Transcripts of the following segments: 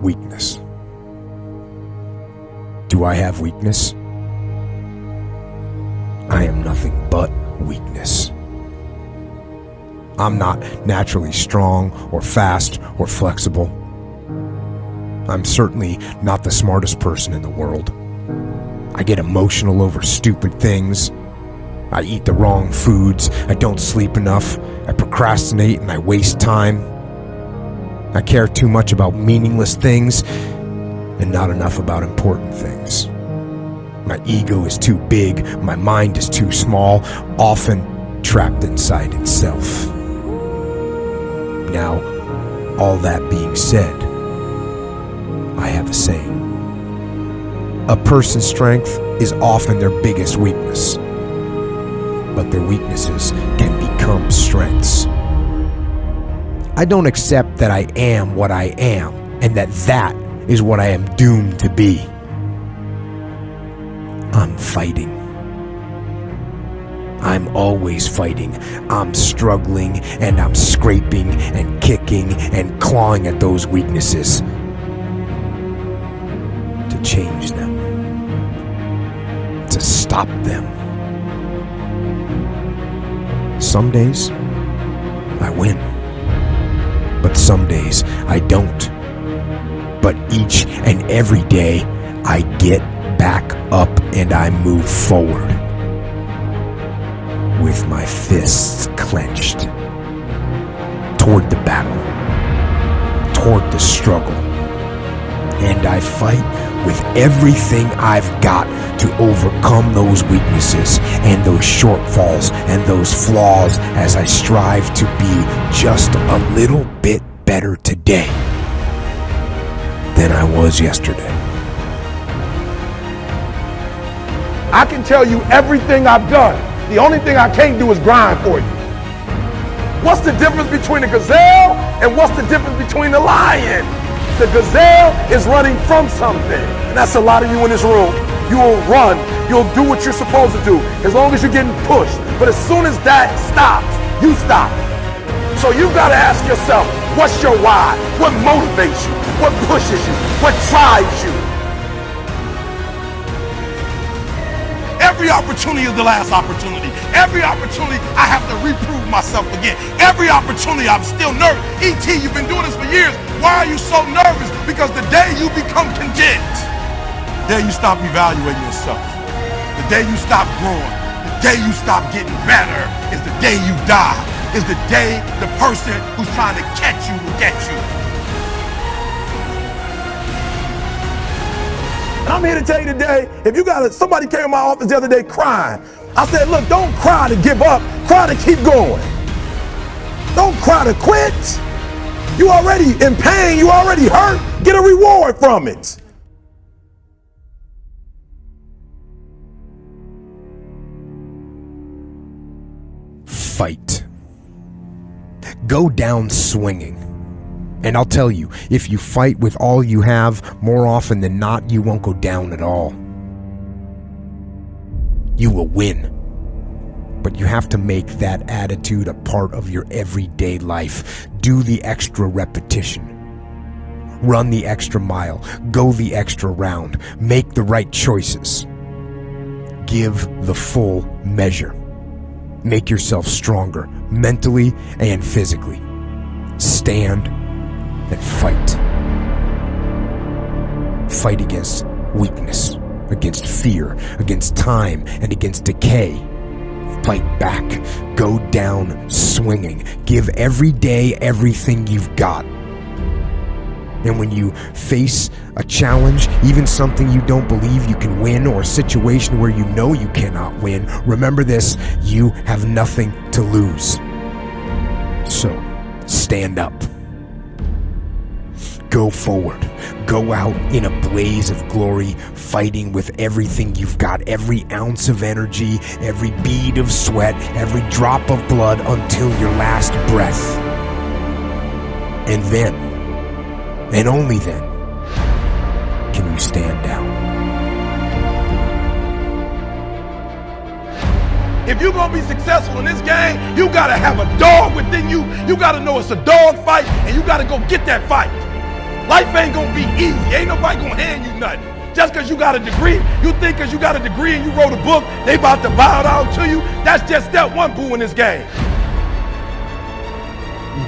weakness. Do I have weakness? I am nothing but weakness. I'm not naturally strong or fast or flexible. I'm certainly not the smartest person in the world. I get emotional over stupid things. I eat the wrong foods. I don't sleep enough. I procrastinate and I waste time. I care too much about meaningless things and not enough about important things. My ego is too big. My mind is too small, often trapped inside itself. Now, all that being said, I have a saying. A person's strength is often their biggest weakness, but their weaknesses can become strengths. I don't accept that I am what I am, and that is what I am doomed to be. I'm fighting. I'm always fighting. I'm struggling and I'm scraping and kicking and clawing at those weaknesses to change them, to stop them. Some days I win, but some days I don't. But each and every day I get back up and I move forward with my fists clenched toward the battle, toward the struggle. And I fight with everything I've got to overcome those weaknesses and those shortfalls and those flaws as I strive to be just a little bit better today than I was yesterday. I can tell you everything I've done. The only thing I can't do is grind for you. What's the difference between a gazelle and what's the difference between a lion? The gazelle is running from something. And that's a lot of you in this room. You will run. You'll do what you're supposed to do as long as you're getting pushed. But as soon as that stops, you stop. So you've got to ask yourself, what's your why? What motivates you? What pushes you? What drives you? Every opportunity is the last opportunity. Every opportunity I have to reprove myself again. Every opportunity I'm still nervous. E.T., you've been doing this for years. Why are you so nervous? Because the day you become content, the day you stop evaluating yourself, the day you stop growing, the day you stop getting better is the day you die. Is the day the person who's trying to catch you will get you. And I'm here to tell you today, if you got somebody came in my office the other day crying. I said, look, don't cry to give up, cry to keep going. Don't cry to quit. You already in pain, you already hurt, get a reward from it. Fight. Go down swinging. And I'll tell you, if you fight with all you have, more often than not, you won't go down at all. You will win. But you have to make that attitude a part of your everyday life. Do the extra repetition. Run the extra mile. Go the extra round. Make the right choices. Give the full measure. Make yourself stronger, mentally and physically. Stand and fight. Fight against weakness, against fear, against time, and against decay. Fight back. Go down swinging. Give every day everything you've got. And when you face a challenge, even something you don't believe you can win, or a situation where you know you cannot win, remember this: you have nothing to lose. So, stand up. Go forward. Go out in a blaze of glory, fighting with everything you've got, every ounce of energy, every bead of sweat, every drop of blood, until your last breath. And then, and only then, can you stand down. If you're gonna be successful in this game, you gotta have a dog within you. You gotta know it's a dog fight, and you gotta go get that fight. Life ain't gonna be easy. Ain't nobody gonna hand you nothing. Just because you got a degree, you think because you got a degree and you wrote a book, they about to bow down to you. That's just step one, boo, in this game.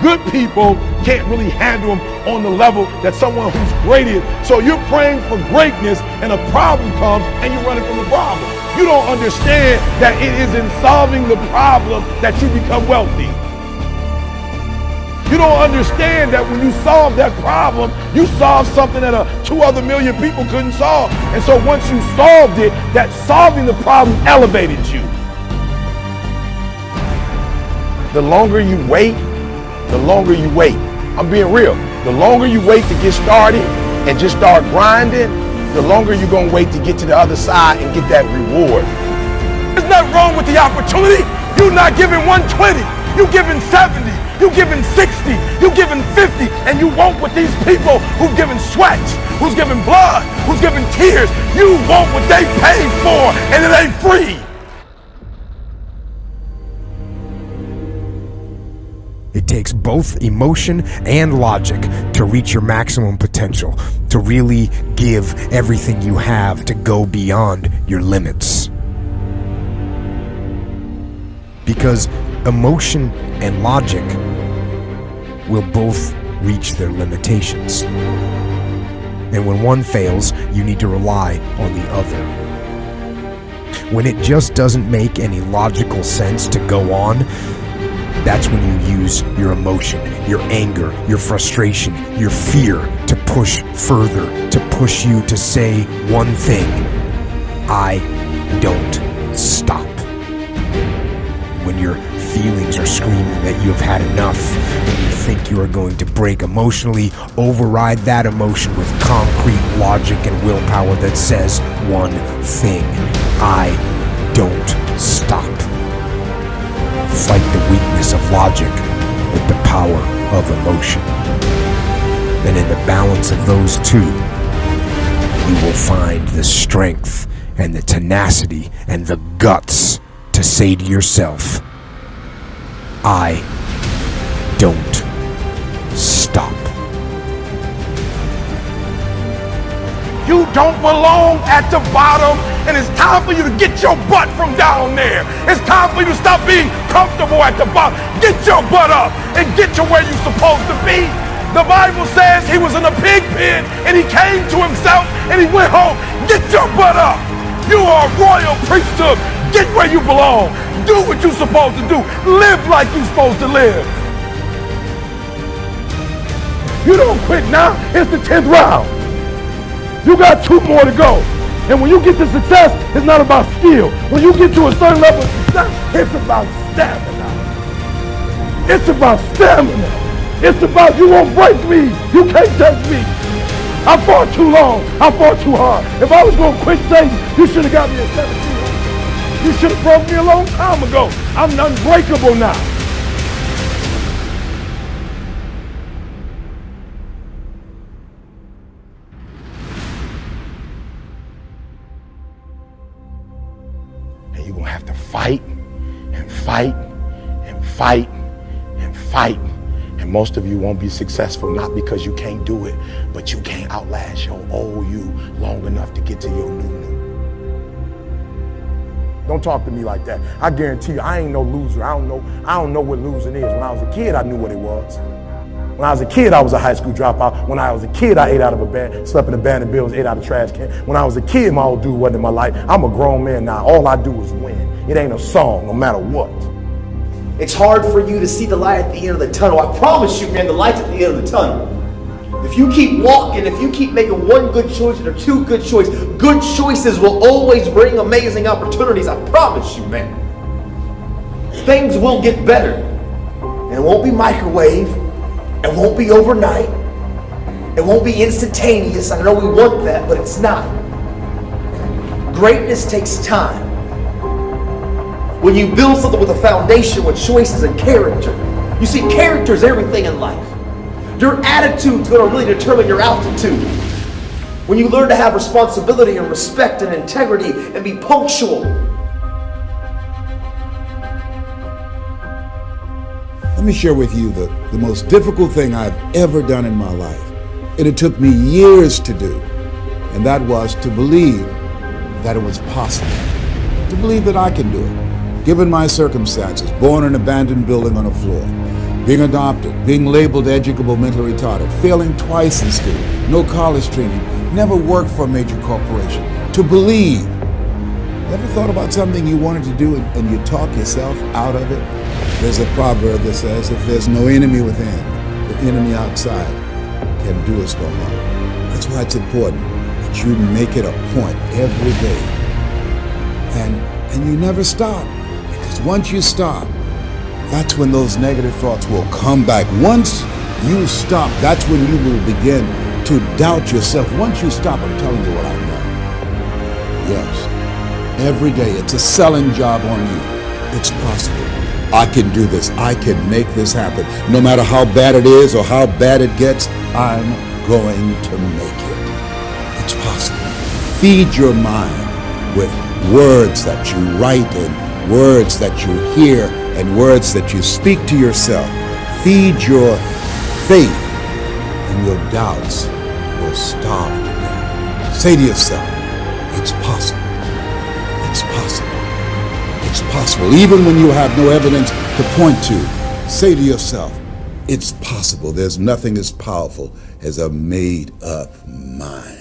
Good people can't really handle them on the level that someone who's great is. So you're praying for greatness and a problem comes and you're running from the problem. You don't understand that it is in solving the problem that you become wealthy. You don't understand that when you solve that problem, you solve something that 2 other million people couldn't solve. And so once you solved it, that solving the problem elevated you. The longer you wait, the longer you wait. I'm being real. The longer you wait to get started and just start grinding, the longer you're gonna wait to get to the other side and get that reward. There's nothing wrong with the opportunity. You're not giving 120, you're giving 70. You giving 60, you giving 50, and you want what these people who've given sweat, who's given blood, who's given tears, you want what they paid for, and it ain't free. It takes both emotion and logic to reach your maximum potential, to really give everything you have, to go beyond your limits. Because emotion and logic will both reach their limitations. And when one fails, you need to rely on the other. When it just doesn't make any logical sense to go on, that's when you use your emotion, your anger, your frustration, your fear to push further, to push you to say one thing: I don't stop. When your feelings are screaming that you have had enough, and you think you are going to break emotionally, override that emotion with concrete logic and willpower that says one thing: I don't stop. Fight the weakness of logic with the power of emotion. And in the balance of those two, you will find the strength and the tenacity and the guts to say to yourself, I don't stop. You don't belong at the bottom, and it's time for you to get your butt from down there. It's time for you to stop being comfortable at the bottom. Get your butt up and get to where you're supposed to be. The Bible says he was in a pig pen and he came to himself and he went home. Get your butt up. You are a royal priesthood. Get where you belong. Do what you're supposed to do. Live like you're supposed to live. You don't quit now. It's the 10th round. You got 2 more to go. And when you get to success, it's not about skill. When you get to a certain level of success, it's about stamina. It's about stamina. It's about you won't break me. You can't touch me. I fought too long. I fought too hard. If I was going to quit Satan, you should have got me at 17. You should have broke me a long time ago. I'm unbreakable now. And you're going to have to fight and fight and fight and fight. And most of you won't be successful, not because you can't do it, but you can't outlast your old you long enough to get to your new. Don't talk to me like that. I guarantee you, I ain't no loser. I don't know what losing is. When I was a kid, I knew what it was. When I was a kid, I was a high school dropout. When I was a kid, I ate out of a bed, slept in abandoned buildings, ate out of trash can. When I was a kid, my old dude wasn't in my life. I'm a grown man now. All I do is win. It ain't a song, no matter what. It's hard for you to see the light at the end of the tunnel. I promise you, man, the light's at the end of the tunnel. If you keep walking, if you keep making one good choice or 2 good choices will always bring amazing opportunities. I promise you, man. Things will get better. And it won't be microwave. It won't be overnight. It won't be instantaneous. I know we want that, but it's not. Greatness takes time. When you build something with a foundation with choices and character, you see, character is everything in life. Your attitude is going to really determine your altitude. When you learn to have responsibility and respect and integrity and be punctual. Let me share with you the most difficult thing I've ever done in my life And it took me years to do. And that was to believe that it was possible. To believe that I can do it. Given my circumstances, born in an abandoned building on a floor, being adopted, being labeled educable mentally retarded, failing twice in school, no college training, never worked for a major corporation. To believe. Ever thought about something you wanted to do and you talk yourself out of it? There's a proverb that says, if there's no enemy within, the enemy outside can do us no harm. That's why it's important that you make it a point every day. And you never stop. Because once you stop, that's when those negative thoughts will come back. Once you stop, that's when you will begin to doubt yourself. Once you stop, I'm telling you what I know. Yes. Every day, it's a selling job on you. It's possible. I can do this. I can make this happen. No matter how bad it is or how bad it gets, I'm going to make it. It's possible. Feed your mind with words that you write and words that you hear and words that you speak to yourself. Feed your faith and your doubts will starve to death. Say to yourself, it's possible. It's possible. It's possible. Even when you have no evidence to point to, say to yourself, it's possible. There's nothing as powerful as a made-up mind.